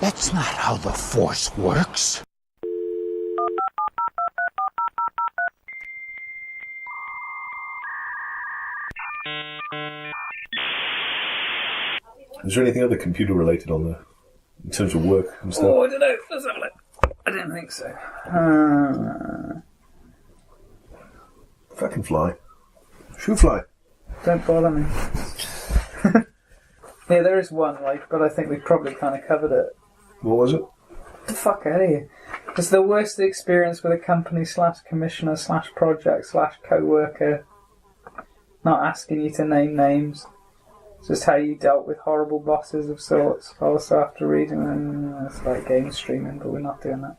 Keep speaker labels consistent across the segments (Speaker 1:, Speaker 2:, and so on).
Speaker 1: That's not how the Force works.
Speaker 2: Is there anything other computer related on there in terms of work and stuff?
Speaker 3: Oh, I don't know. Let's have a look. I don't think so.
Speaker 2: If I can fly. Should fly.
Speaker 3: Don't bother me. Yeah, there is one, but I think we've probably kind of covered it.
Speaker 2: What was it?
Speaker 3: The fuck out of here. It's the worst experience with a company / commissioner / project / co-worker. Not asking you to name names. It's just how you dealt with horrible bosses of sorts. Also after reading them, it's like game streaming, but we're not doing that.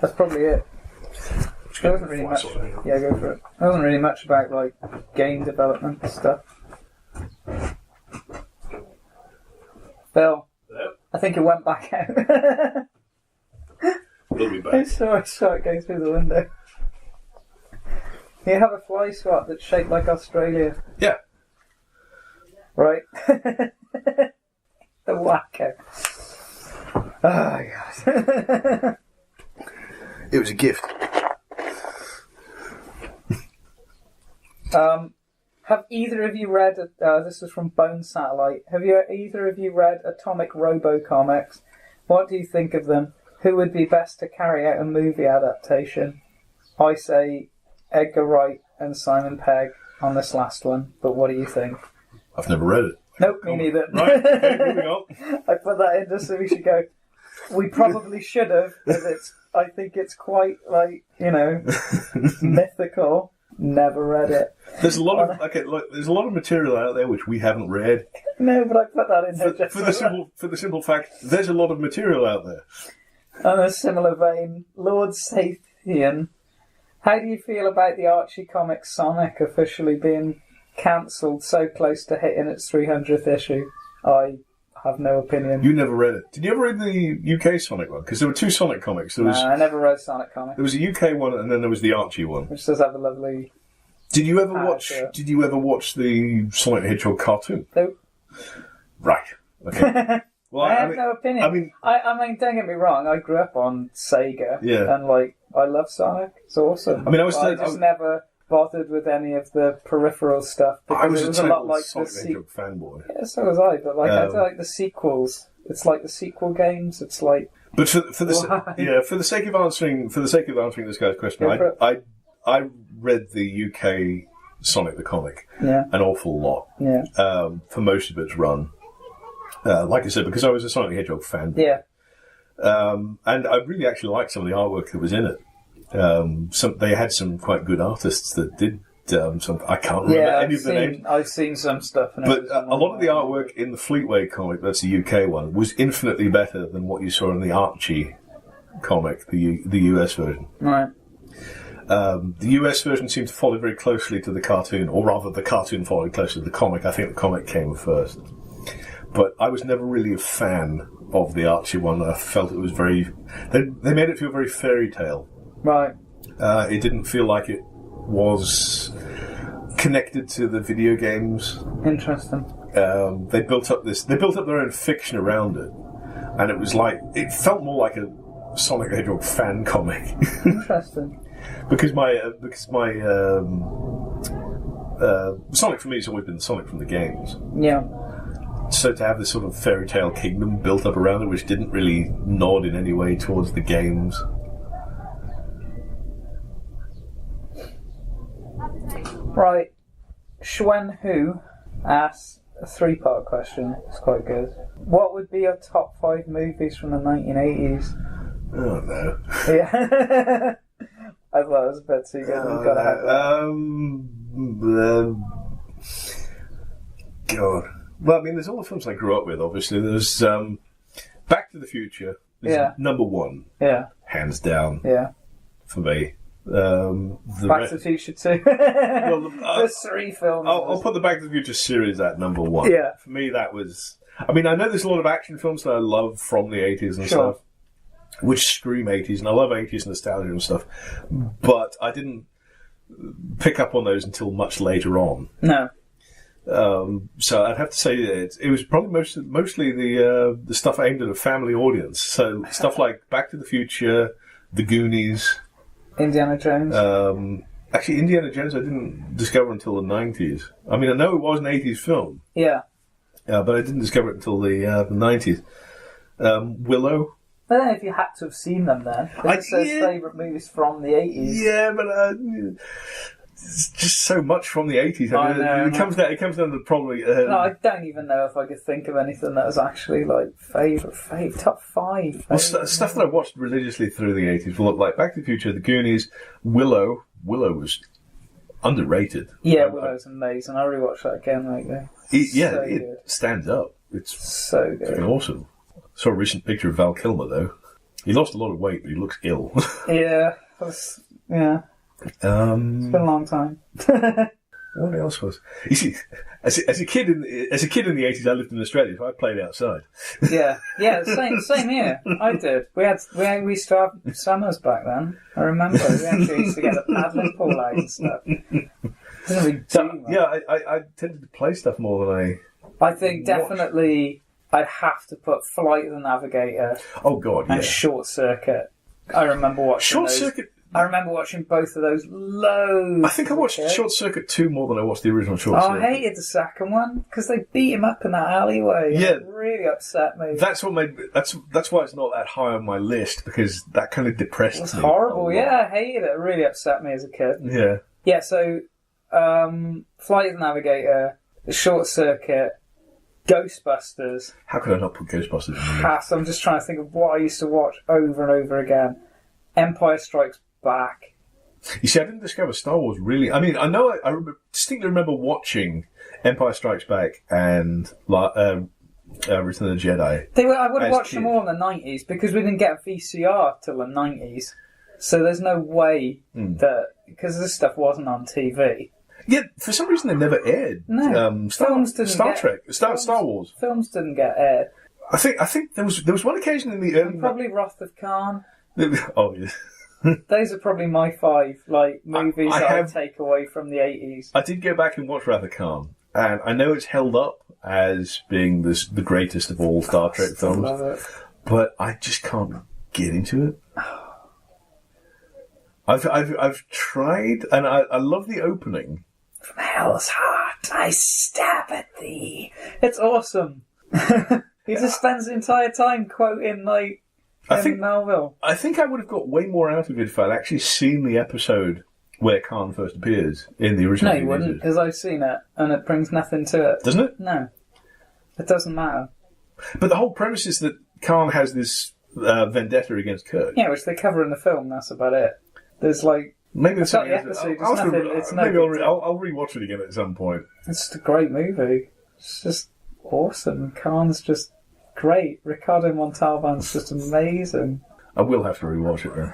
Speaker 3: That's probably it. There wasn't really much. Yeah, go for it. There wasn't really much about game development stuff. Phil,
Speaker 2: Hello?
Speaker 3: I think it went back out.
Speaker 2: We'll be back.
Speaker 3: I saw it going through the window. You have a fly swat that's shaped like Australia.
Speaker 2: Yeah.
Speaker 3: Right. The wacko. Oh, God.
Speaker 2: It was a gift.
Speaker 3: Have either of you read, this is from Bone Satellite, have either of you read Atomic Robo comics? What do you think of them? Who would be best to carry out a movie adaptation? I say Edgar Wright and Simon Pegg on this last one, but what do you think?
Speaker 2: I've never read it.
Speaker 3: Nope, me neither.
Speaker 2: Right, okay, moving on.
Speaker 3: I put that in just so we should go. We probably should have, because I think it's quite, mythical. Never read it.
Speaker 2: There's a lot of material out there which we haven't read.
Speaker 3: No, but I put that in there
Speaker 2: For the simple fact, there's a lot of material out there.
Speaker 3: On a similar vein, Lord Sathian, how do you feel about the Archie comic Sonic officially being cancelled so close to hitting its 300th issue? I have no opinion.
Speaker 2: You never read it. Did you ever read the UK Sonic one? Because there were two Sonic comics.
Speaker 3: I never read Sonic comic.
Speaker 2: There was a UK one, and then there was the Archie one,
Speaker 3: which does have a lovely.
Speaker 2: Did you ever watch the Sonic the Hedgehog cartoon?
Speaker 3: Nope.
Speaker 2: Right. Okay. Well,
Speaker 3: I have no opinion. I mean, don't get me wrong. I grew up on Sega, and I love Sonic. It's awesome. I just never bothered with any of the peripheral stuff because it was a lot like
Speaker 2: Sonic the Hedgehog fanboy.
Speaker 3: Yeah, so was I. But I do like the sequels. It's like the sequel games. It's like.
Speaker 2: But for the sake of answering this guy's question, I read the UK Sonic the comic an awful lot.
Speaker 3: Yeah.
Speaker 2: For most of its run, like I said, because I was a Sonic the Hedgehog fan.
Speaker 3: Yeah.
Speaker 2: And I really actually liked some of the artwork that was in it. They had some quite good artists that did some. I can't remember any of the names.
Speaker 3: I've seen some stuff.
Speaker 2: But a lot of the artwork in the Fleetway comic, that's the UK one, was infinitely better than what you saw in the Archie comic, the US version.
Speaker 3: Right.
Speaker 2: The US version seemed to follow very closely to the cartoon, or rather the cartoon followed closely to the comic. I think the comic came first. But I was never really a fan of the Archie one. I felt it was very... They made it feel very fairy tale.
Speaker 3: Right.
Speaker 2: It didn't feel like it was connected to the video games.
Speaker 3: Interesting.
Speaker 2: They built up their own fiction around it, and it felt more like a Sonic the Hedgehog fan comic.
Speaker 3: Interesting.
Speaker 2: because my Sonic for me has always been Sonic from the games.
Speaker 3: Yeah.
Speaker 2: So to have this sort of fairy tale kingdom built up around it, which didn't really nod in any way towards the games.
Speaker 3: Right. Shwen Hu asks a 3-part question. It's quite good. What would be your top 5 movies from the 1980s?
Speaker 2: Oh no.
Speaker 3: Yeah. I thought it was a bit too good. You've got to have that.
Speaker 2: God. Well, I mean, there's all the films I grew up with, obviously. There's Back to the Future. Number 1.
Speaker 3: Yeah.
Speaker 2: Hands down.
Speaker 3: Yeah.
Speaker 2: For me.
Speaker 3: Back to the Future 2. There's 3 films.
Speaker 2: I'll put the Back to the Future series at number 1.
Speaker 3: Yeah.
Speaker 2: For me, that was... I mean, I know there's a lot of action films that I love from the 80s and stuff, which scream 80s, and I love 80s nostalgia and stuff, but I didn't pick up on those until much later on.
Speaker 3: No.
Speaker 2: So I'd have to say it was probably mostly the stuff aimed at a family audience. So stuff like Back to the Future, The Goonies,
Speaker 3: Indiana Jones.
Speaker 2: Actually, Indiana Jones I didn't discover until the 90s. I mean, I know it was an 80s film.
Speaker 3: Yeah.
Speaker 2: But I didn't discover it until the 90s. Willow.
Speaker 3: I don't know if you had to have seen them then. It's his favourite movies from the 80s.
Speaker 2: Yeah, but it's just so much from the 80s. I mean, it comes down to probably...
Speaker 3: no, I don't even know if I could think of anything that was actually like favourite, top 5.
Speaker 2: Well, stuff that I watched religiously through the 80s will look like Back to the Future, The Goonies, Willow. Willow was underrated.
Speaker 3: Yeah, Willow's amazing. I rewatched that again lately.
Speaker 2: It stands up. It's
Speaker 3: so good.
Speaker 2: Awesome. I saw a recent picture of Val Kilmer, though. He lost a lot of weight, but he looks ill.
Speaker 3: Yeah. It's been a long time.
Speaker 2: What else was? You see, as a kid in the 80s, I lived in Australia, so I played outside.
Speaker 3: Yeah, same here. I did. We used to have summers back then. I remember we actually used to get the paddling pool out and stuff.
Speaker 2: I tended to play stuff more than
Speaker 3: I think definitely I'd have to put Flight of the Navigator.
Speaker 2: Oh God, yeah.
Speaker 3: And Short Circuit. I remember watching
Speaker 2: Circuit.
Speaker 3: I remember watching both of those loads.
Speaker 2: I think I watched Short Circuit 2 more than I watched the original Short Circuit.
Speaker 3: I hated the second one because they beat him up in that alleyway. Yeah, it really upset me.
Speaker 2: That's what made that's why it's not that high on my list, because that kind of depressed me.
Speaker 3: It was horrible. Yeah, I hated it. It really upset me as a kid.
Speaker 2: Yeah.
Speaker 3: Yeah. So, Flight of the Navigator, The Short Circuit, Ghostbusters.
Speaker 2: How could I not put Ghostbusters in the list?
Speaker 3: I'm just trying to think of what I used to watch over and over again. Empire Strikes Back.
Speaker 2: You see, I didn't discover Star Wars really. I mean, I distinctly remember watching Empire Strikes Back and Return of the Jedi.
Speaker 3: I would have watched them all in the 90s because we didn't get a VCR till the 90s. So there's no way that, because this stuff wasn't on TV.
Speaker 2: Yeah, for some reason they never aired.
Speaker 3: No, Star Wars. Films didn't get aired.
Speaker 2: I think there was one occasion in the early...
Speaker 3: And probably Wrath of Khan.
Speaker 2: Oh, yeah.
Speaker 3: Those are probably my 5 movies I take away from the 80s.
Speaker 2: I did go back and watch Wrath of Khan, and I know it's held up as being the greatest of all Star Trek films, but I just can't get into it. I've tried, and I love the opening.
Speaker 3: From hell's heart, I stab at thee. It's awesome. He just spends the entire time quoting Melville.
Speaker 2: I think I would have got way more out of it if I'd actually seen the episode where Khan first appears in the original.
Speaker 3: No, you wouldn't, because I've seen it, and it brings nothing to it.
Speaker 2: Doesn't it?
Speaker 3: No. It doesn't matter.
Speaker 2: But the whole premise is that Khan has this vendetta against Kirk.
Speaker 3: Yeah, which they cover in the film, that's about it. There's
Speaker 2: maybe
Speaker 3: it's not the episode,
Speaker 2: I'll rewatch it again at some point.
Speaker 3: It's just a great movie. It's just awesome. Khan's just great. Ricardo Montalban's just amazing.
Speaker 2: I will have to rewatch it then.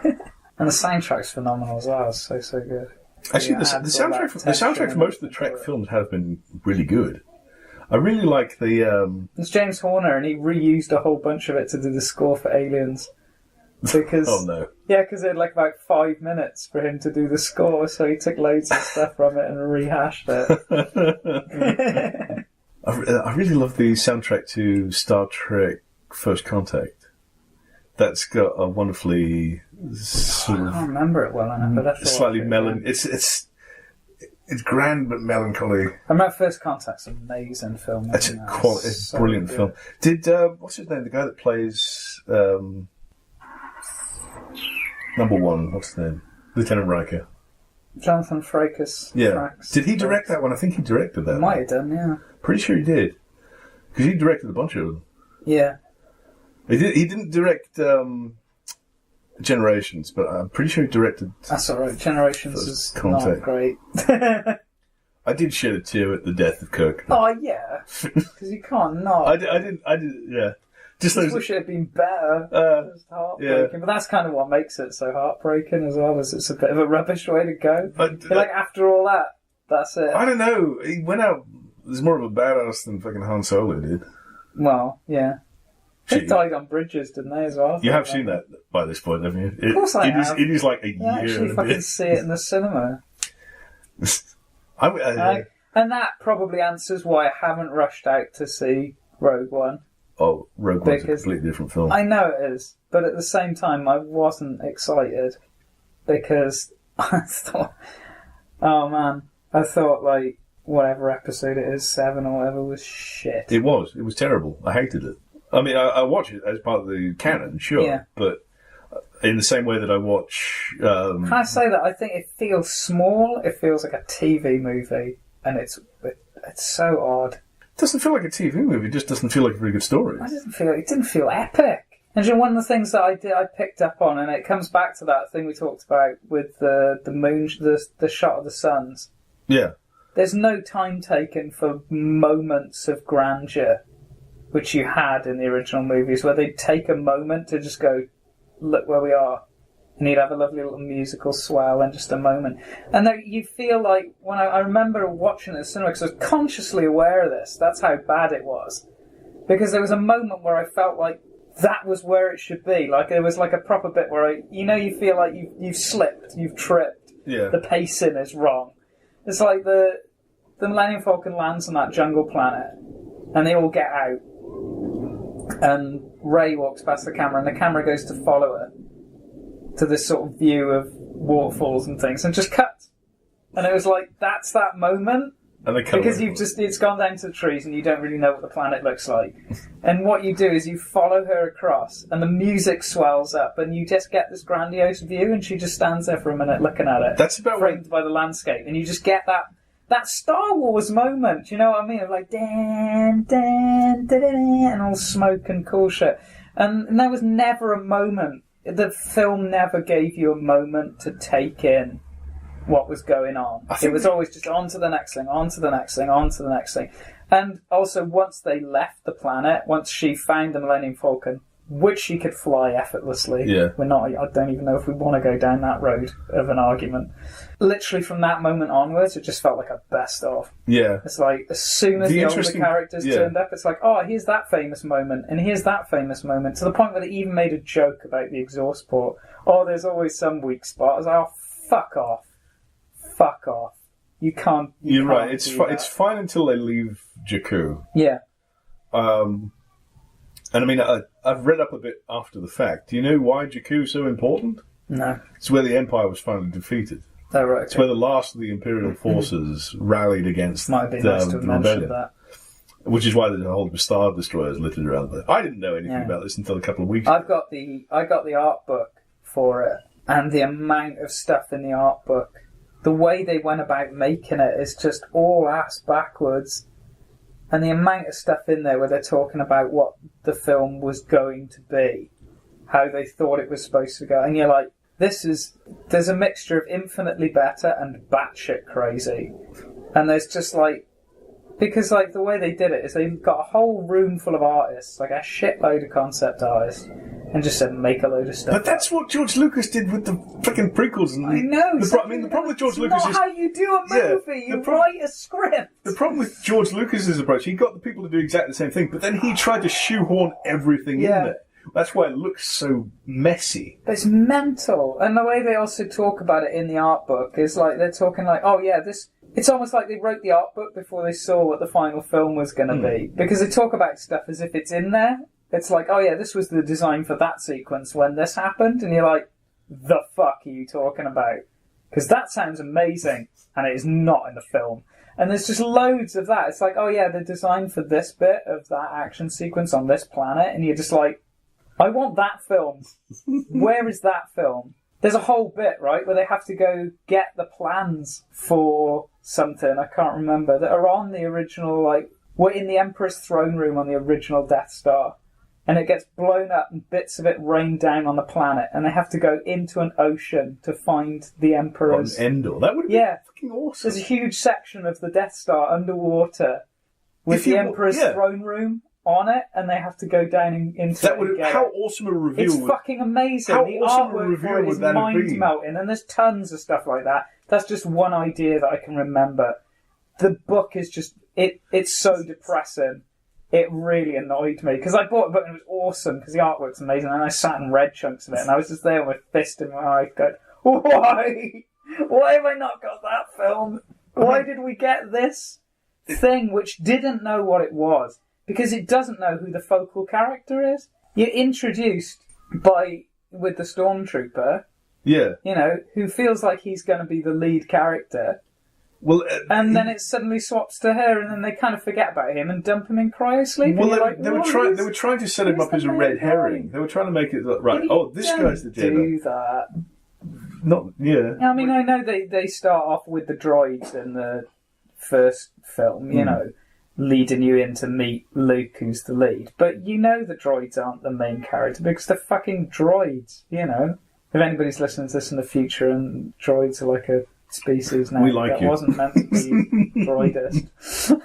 Speaker 3: And the soundtrack's phenomenal as well. It's so good.
Speaker 2: Actually, the soundtrack for most of the Trek films has been really good. I really like the...
Speaker 3: It's James Horner, and he reused a whole bunch of it to do the score for Aliens. Because,
Speaker 2: oh no.
Speaker 3: Yeah, because it had about 5 minutes for him to do the score, so he took loads of stuff from it and rehashed it.
Speaker 2: I really love the soundtrack to Star Trek First Contact. That's got a wonderfully sort of...
Speaker 3: I can't remember it well enough, but that's
Speaker 2: slightly It's grand but melancholy.
Speaker 3: I remember First Contact's an amazing film.
Speaker 2: It's a brilliant film. Did what's his name? The guy that plays number 1. What's his name? Lieutenant Riker.
Speaker 3: Jonathan Frakes.
Speaker 2: Yeah. Did he direct that one? I think he directed that.
Speaker 3: He might have done, yeah.
Speaker 2: Pretty sure he did, because he directed a bunch of them.
Speaker 3: Yeah.
Speaker 2: He didn't direct Generations, but I'm pretty sure he directed...
Speaker 3: That's alright. Generations is
Speaker 2: Contact.
Speaker 3: Not great.
Speaker 2: I did shed a tear at the death of Kirk.
Speaker 3: Oh, yeah. Because you can't not.
Speaker 2: I did, yeah.
Speaker 3: Just wish it had been better. It's heartbreaking. Yeah. But that's kind of what makes it so heartbreaking as well, is it's a bit of a rubbish way to go. After all that, that's it.
Speaker 2: I don't know. He went out as more of a badass than fucking Han Solo did.
Speaker 3: Well, yeah. They died on bridges, didn't they, as well?
Speaker 2: You have seen that by this point, haven't you?
Speaker 3: Of course I have.
Speaker 2: It is like a year.
Speaker 3: I actually fucking see it in the cinema. And that probably answers why I haven't rushed out to see Rogue One.
Speaker 2: Oh, Rogue One's a completely different film.
Speaker 3: I know it is, but at the same time, I wasn't excited because I thought, oh man, I thought like whatever episode it is, 7 or whatever, was shit.
Speaker 2: It was terrible. I hated it. I mean, I watch it as part of the canon, sure, but in the same way that I watch... Can
Speaker 3: I say that? I think it feels small, it feels like a TV movie, and it's so odd.
Speaker 2: It doesn't feel like a TV movie, it just doesn't feel like a very good story.
Speaker 3: It didn't feel epic. And you know, one of the things that I picked up on, and it comes back to that thing we talked about with the moon, the shot of the suns.
Speaker 2: Yeah.
Speaker 3: There's no time taken for moments of grandeur, which you had in the original movies, where they'd take a moment to just go, look where we are. And you'd have a lovely little musical swell and just a moment. And then you feel like, when I remember watching it in the cinema, because I was consciously aware of this, that's how bad it was. Because there was a moment where I felt like that was where it should be. Like, there was like a proper bit where you feel like you've slipped, you've tripped.
Speaker 2: Yeah.
Speaker 3: The pacing is wrong. It's like the Millennium Falcon lands on that jungle planet, and they all get out. And Rey walks past the camera, and the camera goes to follow her to this sort of view of waterfalls and things, and just cuts. And it was like, that's that moment.
Speaker 2: And they
Speaker 3: because it's gone down to the trees and you don't really know what the planet looks like. And what you do is you follow her across and the music swells up and you just get this grandiose view and she just stands there for a minute looking at it.
Speaker 2: That's about
Speaker 3: framed by the landscape. And you just get that Star Wars moment, you know what I mean? Of like, dan, dan, dan, dan, and all smoke and cool shit. And there was never a moment. The film never gave you a moment to take in what was going on. It was always just on to the next thing, on to the next thing, on to the next thing. And also, once they left the planet, once she found the Millennium Falcon, which she could fly effortlessly, I don't even know if we want to go down that road of an argument. Literally from that moment onwards, it just felt like a best of.
Speaker 2: Yeah.
Speaker 3: It's like, as soon as the older characters turned up, it's like, oh, here's that famous moment, and here's that famous moment, to the point where they even made a joke about the exhaust port. Oh, there's always some weak spot. I was like, oh, fuck off. Fuck off. You can't.
Speaker 2: You're right. It's fine until they leave Jakku.
Speaker 3: Yeah.
Speaker 2: And I mean, I've read up a bit after the fact. Do you know why Jakku is so important?
Speaker 3: No.
Speaker 2: It's where the Empire was finally defeated.
Speaker 3: Oh, right. Okay.
Speaker 2: It's where the last of the Imperial forces rallied against
Speaker 3: Might be nice to have mentioned that.
Speaker 2: Which is why there's a whole Star Destroyers littered around there. I didn't know anything about this until a couple of weeks ago.
Speaker 3: I got the art book for it, and the amount of stuff in the art book. The way they went about making it is just all ass backwards. And the amount of stuff in there where they're talking about what the film was going to be, how they thought it was supposed to go. And you're like, there's a mixture of infinitely better and batshit crazy. And there's just like, because like the way they did it is they got a whole room full of artists, like a shitload of concept artists, and just said make a load of stuff.
Speaker 2: But that's what George Lucas did with the freaking prequels. And
Speaker 3: I know.
Speaker 2: the problem with George Lucas is
Speaker 3: not how you do a movie. You write a script.
Speaker 2: The problem with George Lucas's approach, he got the people to do exactly the same thing, but then he tried to shoehorn everything in there. That's why it looks so messy.
Speaker 3: But it's mental, and the way they also talk about it in the art book is like they're talking like, oh yeah, this. It's almost like they wrote the art book before they saw what the final film was going to be. Because they talk about stuff as if it's in there. It's like, oh yeah, this was the design for that sequence when this happened. And you're like, the fuck are you talking about? Because that sounds amazing. And it is not in the film. And there's just loads of that. It's like, oh yeah, the design for this bit of that action sequence on this planet. And you're just like, I want that film. Where is that film? There's a whole bit, right, where they have to go get the plans for something, I can't remember, that are on the original, like, we're in the Emperor's throne room on the original Death Star, and it gets blown up and bits of it rain down on the planet, and they have to go into an ocean to find the Emperor's...
Speaker 2: On Endor. That would be fucking awesome.
Speaker 3: There's a huge section of the Death Star underwater with the Emperor's throne room on it, and they have to go down into
Speaker 2: that would how awesome a reveal
Speaker 3: it's fucking amazing. The artwork for it is mind-melting, and there's tons of stuff like that. That's just one idea that I can remember. The book is just it's so depressing. It really annoyed me because I bought a book and it was awesome because the artwork's amazing, and I sat and read chunks of it, and I was just there with my fist in my eye going, why have I not got that film? Why did we get this? thing which didn't know what it was, because it doesn't know who the focal character is. You're introduced with the stormtrooper, who feels like he's going to be the lead character.
Speaker 2: Well,
Speaker 3: and then it suddenly swaps to her, and then they kind of forget about him and dump him in cryosleep.
Speaker 2: Well, they were trying to set him up as a red herring. They were trying to make it look, right. Oh, this guy's the Jedi.
Speaker 3: Do that. I mean, I know they start off with the droids in the first film, leading you in to meet Luke, who's the lead. But the droids aren't the main character because they're fucking droids. If anybody's listening to this in the future and droids are like a species now.
Speaker 2: We like
Speaker 3: that
Speaker 2: you.
Speaker 3: Wasn't meant to be droidist.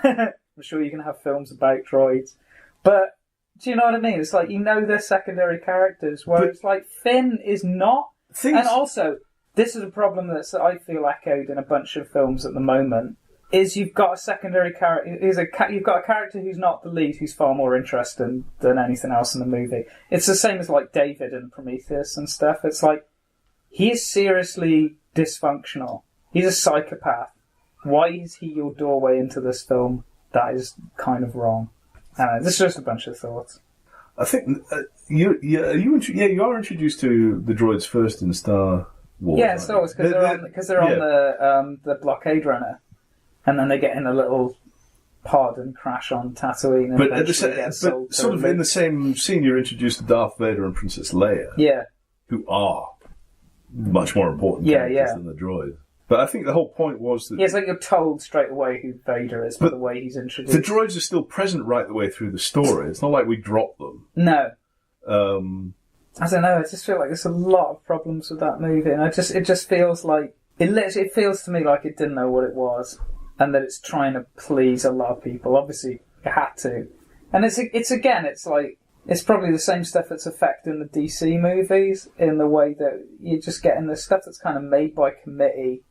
Speaker 3: I'm sure you can have films about droids. But, do you know what I mean? It's like, they're secondary characters, where it's like, Finn is not. And also, this is a problem that I feel echoed in a bunch of films at the moment, is you've got a secondary character, you've got a character who's not the lead, who's far more interesting than anything else in the movie. It's the same as like David in Prometheus and stuff. It's like, he is seriously dysfunctional. He's a psychopath. Why is he your doorway into this film? That is kind of wrong. I don't know, this is just a bunch of thoughts.
Speaker 2: I think you are introduced to the droids first in Star Wars.
Speaker 3: Yeah, Star Wars, because they're on the blockade runner, and then they get in a little pod and crash on Tatooine. And
Speaker 2: but sort of in the same scene, you're introduced to Darth Vader and Princess Leia.
Speaker 3: Yeah,
Speaker 2: who are much more important characters than the droids. But I think the whole point was that...
Speaker 3: Yeah, it's like you're told straight away who Vader is by the way he's introduced.
Speaker 2: The droids are still present right the way through the story. It's not like we dropped them.
Speaker 3: No. I don't know, I just feel like there's a lot of problems with that movie, and it just feels like... It feels to me like it didn't know what it was, and that it's trying to please a lot of people. Obviously, it had to. And it's probably the same stuff that's affecting the DC movies, in the way that you're just getting the stuff that's kind of made by committee,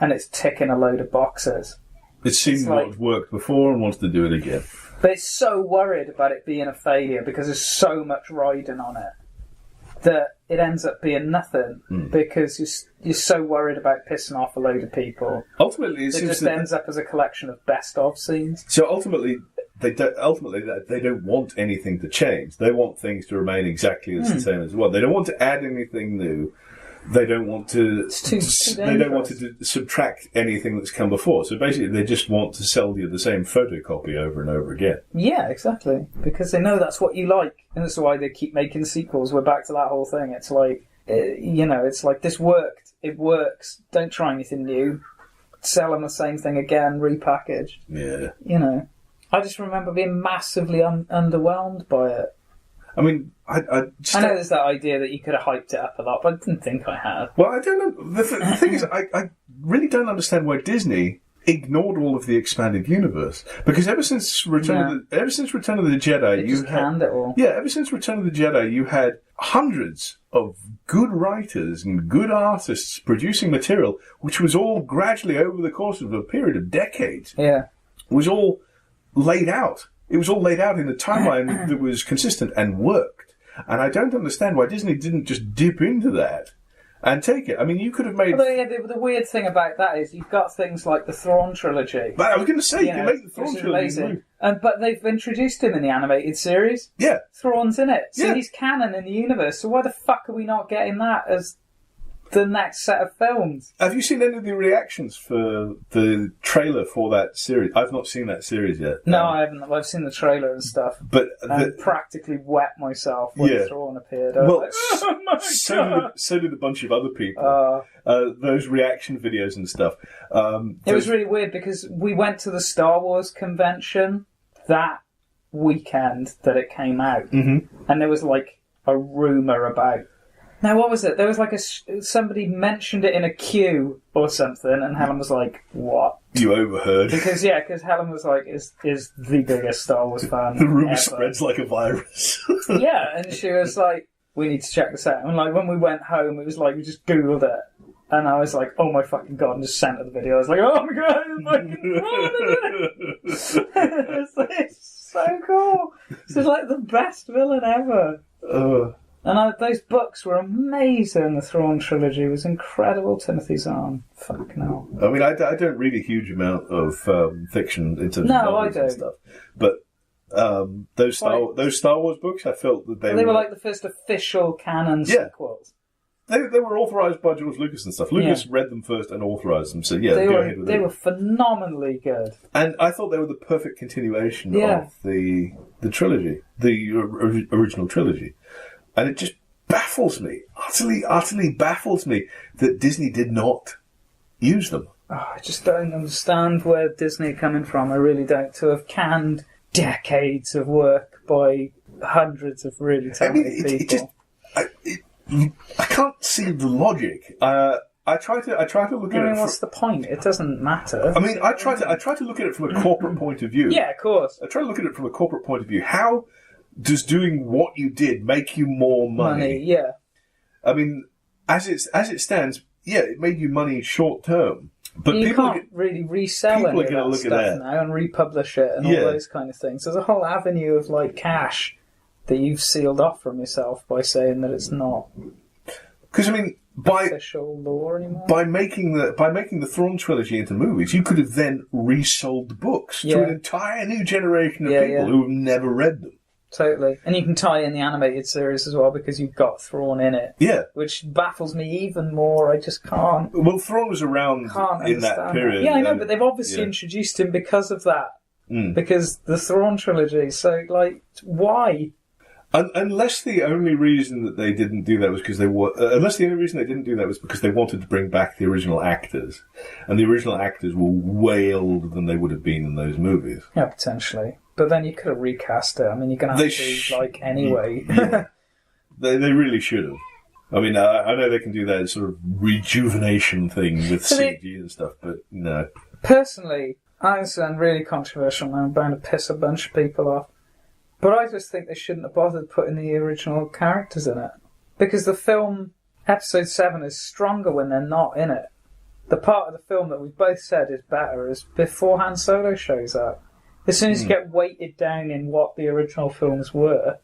Speaker 3: and it's ticking a load of boxes.
Speaker 2: It's seen what worked before and wants to do it again.
Speaker 3: But it's so worried about it being a failure because there's so much riding on it that it ends up being nothing because you're so worried about pissing off a load of people.
Speaker 2: Ultimately, it
Speaker 3: just ends up as a collection of best-of scenes.
Speaker 2: So ultimately, they don't want anything to change. They want things to remain exactly as the same as well. They don't want to add anything new. They don't want to.
Speaker 3: It's too
Speaker 2: they don't want to subtract anything that's come before. So basically, they just want to sell you the same photocopy over and over again.
Speaker 3: Yeah, exactly. Because they know that's what you like, and that's why they keep making sequels. We're back to that whole thing. It's like, it's like, this worked. It works. Don't try anything new. Sell them the same thing again, repackaged.
Speaker 2: Yeah.
Speaker 3: I just remember being massively underwhelmed by it.
Speaker 2: I mean, I
Speaker 3: know there's that idea that you could have hyped it up a lot, but I didn't think I had.
Speaker 2: Well, I don't know. The thing is, I really don't understand why Disney ignored all of the expanded universe. Because ever since Return of the Jedi,
Speaker 3: you canned it all.
Speaker 2: Yeah, ever since Return of the Jedi, you had hundreds of good writers and good artists producing material, which was all gradually over the course of a period of decades.
Speaker 3: Yeah,
Speaker 2: was all laid out. It was all laid out in a timeline that was consistent and worked. And I don't understand why Disney didn't just dip into that and take it. I mean, you could have made...
Speaker 3: Although, the weird thing about that is you've got things like the Thrawn trilogy.
Speaker 2: But I was going to say, you can make the Thrawn trilogy.
Speaker 3: But they've introduced him in the animated series.
Speaker 2: Yeah.
Speaker 3: Thrawn's in it. So he's canon in the universe. So why the fuck are we not getting that as the next set of films?
Speaker 2: Have you seen any of the reactions for the trailer for that series? I've not seen that series yet.
Speaker 3: No, I haven't. I've seen the trailer and stuff.
Speaker 2: But
Speaker 3: practically wet myself when Thrawn appeared.
Speaker 2: So did a bunch of other people. Those reaction videos and stuff.
Speaker 3: It was really weird because we went to the Star Wars convention that weekend that it came out. Mm-hmm. And there was like a rumour about... Now, what was it? There was like somebody mentioned it in a queue or something, and Helen was like, "What?"
Speaker 2: You overheard.
Speaker 3: Because Helen was like, "Is the biggest Star Wars fan."
Speaker 2: The rumour spreads like a virus.
Speaker 3: Yeah, and she was like, "We need to check this out." And like when we went home, it was like we just Googled it, and I was like, "Oh my fucking god!" And just sent her the video. I was like, "Oh my god, it's fucking it's so cool. This is like the best villain ever." And those books were amazing. The Thrawn trilogy was incredible. Timothy Zahn. Fucking hell.
Speaker 2: I mean, I don't read a huge amount of fiction in terms of novels and stuff. But those Star Wars books, I felt that they were
Speaker 3: like the first official canon sequels.
Speaker 2: They were authorised by George Lucas and stuff. Lucas read them first and authorised them. So yeah, go ahead with it.
Speaker 3: They were phenomenally good.
Speaker 2: And I thought they were the perfect continuation of the trilogy, the original trilogy. And it just baffles me, utterly baffles me that Disney did not use them.
Speaker 3: Oh, I just don't understand where Disney are coming from. I really don't. To have canned decades of work by hundreds of really talented people.
Speaker 2: I can't see the logic. I try to look at it.
Speaker 3: What's the point? It doesn't matter.
Speaker 2: I mean, I try to look at it from a corporate point of view.
Speaker 3: Yeah, of course.
Speaker 2: I try to look at it from a corporate point of view. How does doing what you did make you more money?
Speaker 3: Yeah.
Speaker 2: I mean, as it stands, yeah, it made you money short term. But
Speaker 3: you can't really resell any of that stuff now and republish it and all those kind of things. There's a whole avenue of like cash that you've sealed off from yourself by saying that it's not.
Speaker 2: Because I mean,
Speaker 3: official law anymore.
Speaker 2: By making the Thrawn trilogy into movies, you could have then resold the books to an entire new generation of people who have never read them.
Speaker 3: Totally. And you can tie in the animated series as well because you've got Thrawn in it.
Speaker 2: Yeah.
Speaker 3: Which baffles me even more. I just can't.
Speaker 2: Well, Thrawn was around in that period.
Speaker 3: Yeah, I know, but they've obviously introduced him because of that. Because the Thrawn trilogy. So, like, why?
Speaker 2: Unless the only reason that they didn't do that was because they wanted to bring back the original actors. And the original actors were way older than they would have been in those movies.
Speaker 3: Yeah, potentially. But then you could have recast it. I mean, you're going to have to, anyway.
Speaker 2: Yeah. They really should have. I mean, I know they can do that sort of rejuvenation thing with CG and stuff, but no.
Speaker 3: Personally, I sound really controversial now. I'm bound to piss a bunch of people off. But I just think they shouldn't have bothered putting the original characters in it. Because the film, Episode 7, is stronger when they're not in it. The part of the film that we both said is better is before Han Solo shows up. As soon as you get weighted down in what the original films were,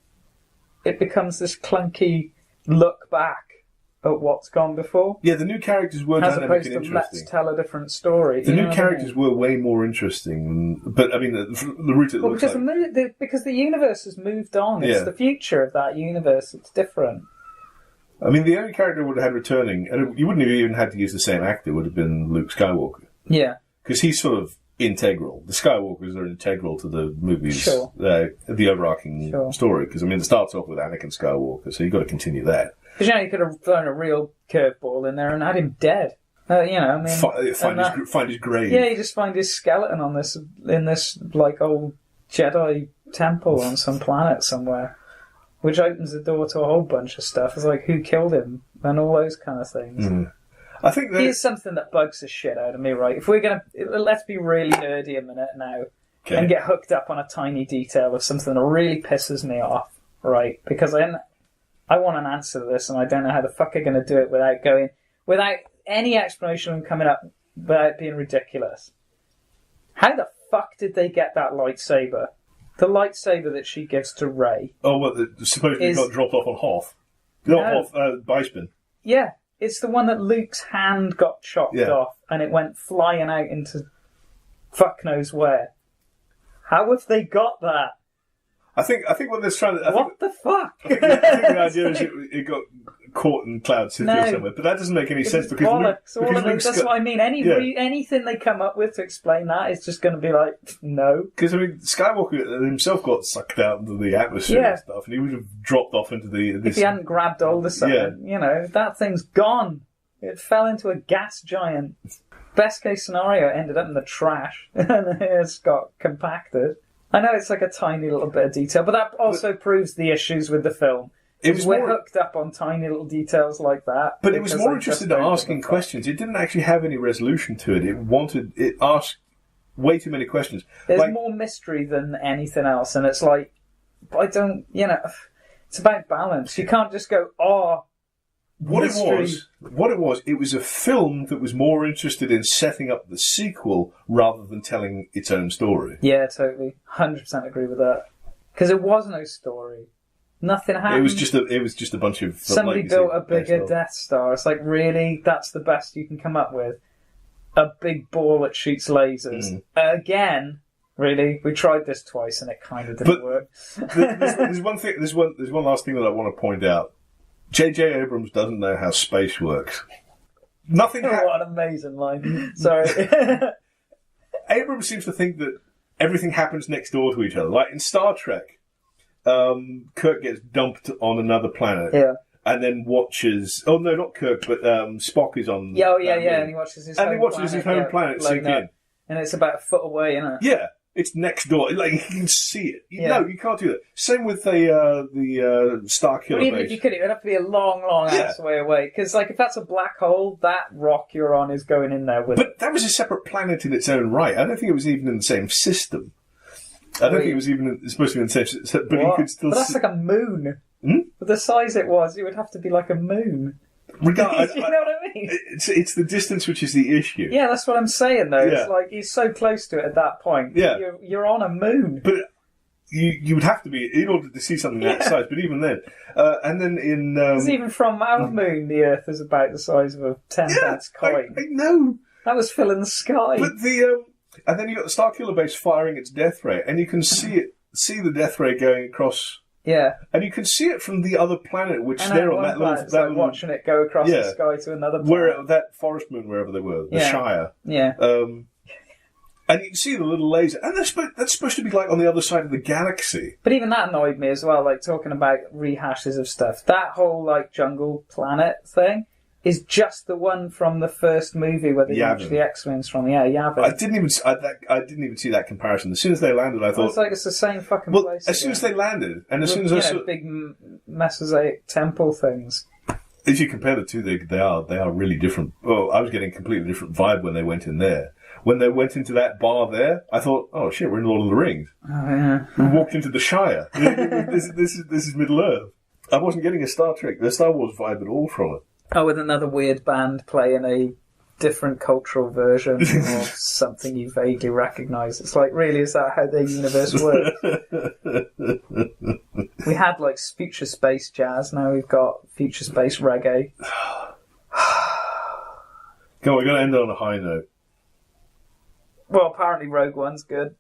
Speaker 3: it becomes this clunky look back at what's gone before.
Speaker 2: Yeah, the new characters were dynamic and interesting.
Speaker 3: As opposed to let's tell a different story.
Speaker 2: The new characters were way more interesting. But, I mean, the route it looks like...
Speaker 3: Because the universe has moved on. It's the future of that universe. It's different.
Speaker 2: I mean, the only character would have had returning, and you wouldn't have even had to use the same actor, would have been Luke Skywalker.
Speaker 3: Yeah.
Speaker 2: Because he's sort of integral. The Skywalkers are integral to the movies, the overarching story. Because, I mean, it starts off with Anakin Skywalker, so you've got to continue that.
Speaker 3: Because, you could have thrown a real curveball in there and had him dead. Find
Speaker 2: his grave.
Speaker 3: Yeah, you just find his skeleton in this old Jedi temple on some planet somewhere, which opens the door to a whole bunch of stuff. It's like, who killed him? And all those kind of things.
Speaker 2: I think
Speaker 3: here's something that bugs the shit out of me, right? If we're let's be really nerdy a minute now and get hooked up on a tiny detail of something that really pisses me off, right? Because I want an answer to this, and I don't know how the fuck I'm going to do it without any explanation coming up, without being ridiculous. How the fuck did they get that lightsaber? The lightsaber that she gives to Rey.
Speaker 2: Oh, well, supposedly got dropped off on Hoth. Not Hoth, Bespin.
Speaker 3: Yeah, it's the one that Luke's hand got chopped off, and it went flying out into fuck knows where. How have they got that?
Speaker 2: I think what they're trying to...
Speaker 3: What the fuck?
Speaker 2: I think the idea is it got caught in Cloud City or somewhere, but that doesn't make any sense because
Speaker 3: that's what I mean. Anything they come up with to explain that is just going to be like, no.
Speaker 2: Because, I mean, Skywalker himself got sucked out into the atmosphere and stuff, and he would have dropped off into
Speaker 3: if he hadn't grabbed hold of something, that thing's gone. It fell into a gas giant. Best case scenario, it ended up in the trash, and it's got compacted. I know it's like a tiny little bit of detail, but that also proves the issues with the film. We're hooked up on tiny little details like that.
Speaker 2: But it was more interested in asking questions. It didn't actually have any resolution to it. It asked way too many questions.
Speaker 3: There's more mystery than anything else, and it's like, it's about balance. You can't just go,
Speaker 2: it was a film that was more interested in setting up the sequel rather than telling its own story.
Speaker 3: Yeah, totally. 100% agree with that. Because it was no story. Nothing happened.
Speaker 2: It was just a bunch of...
Speaker 3: Somebody built a bigger Death Star. It's like, really? That's the best you can come up with? A big ball that shoots lasers. Again? Really? We tried this twice and it kind of didn't work.
Speaker 2: There's one thing. There's one last thing that I want to point out. J.J. Abrams doesn't know how space works. Nothing.
Speaker 3: What an amazing line. Sorry.
Speaker 2: Abrams seems to think that everything happens next door to each other. Like in Star Trek, Kirk gets dumped on another planet.
Speaker 3: Yeah.
Speaker 2: And then watches. Oh no, not Kirk, but Spock is on.
Speaker 3: Yeah, and he watches his home
Speaker 2: planet sink in.
Speaker 3: And it's about a foot away, isn't it?
Speaker 2: Yeah. It's next door. Like, you can see it. No, you can't do that. Same with the Star Killer
Speaker 3: even
Speaker 2: base.
Speaker 3: if you could, it would have to be a long ass way away. Because, like, if that's a black hole, that rock you're on is going in there with
Speaker 2: But that was a separate planet in its own right. I don't think it was even in the same system. I don't think it was even supposed to be in the same system. But you could still
Speaker 3: But that's like a moon. But the size it was, it would have to be like a moon. You know what I mean?
Speaker 2: It's the distance which is the issue.
Speaker 3: Yeah, that's what I'm saying, though. Yeah. It's like, you're so close to it at that point.
Speaker 2: Yeah.
Speaker 3: You're on a moon.
Speaker 2: But you would have to be, in order to see something that size, but even then. And then in...
Speaker 3: Because even from our moon, the Earth is about the size of a 10-pence coin.
Speaker 2: I know.
Speaker 3: That was filling the sky.
Speaker 2: But and then you got the Starkiller base firing its death ray, and you can see the death ray going across...
Speaker 3: Yeah.
Speaker 2: And you can see it from the other planet, which they're on that little...
Speaker 3: It's like watching it go across the sky to another planet.
Speaker 2: That forest moon, wherever they were, the Shire.
Speaker 3: Yeah.
Speaker 2: And you can see the little laser. And that's supposed to be like on the other side of the galaxy.
Speaker 3: But even that annoyed me as well, like talking about rehashes of stuff. That whole like jungle planet thing is just the one from the first movie where they launched the X-Wings from. Yeah, Yavin.
Speaker 2: I didn't even see that comparison. As soon as they landed, I thought...
Speaker 3: It's like it's the same fucking place.
Speaker 2: As soon as they landed, and as soon as I saw...
Speaker 3: big Mesozoic temple things.
Speaker 2: If you compare the two, they are really different. Well, I was getting a completely different vibe when they went in there. When they went into that bar there, I thought, oh shit, we're in Lord of the Rings.
Speaker 3: Oh yeah.
Speaker 2: We walked into the Shire. This is Middle Earth. I wasn't getting a Star Wars vibe at all from it.
Speaker 3: Oh, with another weird band playing a different cultural version or something you vaguely recognise. It's like, really, is that how their universe works? We had, like, future space jazz, now we've got future space reggae.
Speaker 2: Come on, we've got to end on a high note.
Speaker 3: Well, apparently Rogue One's good.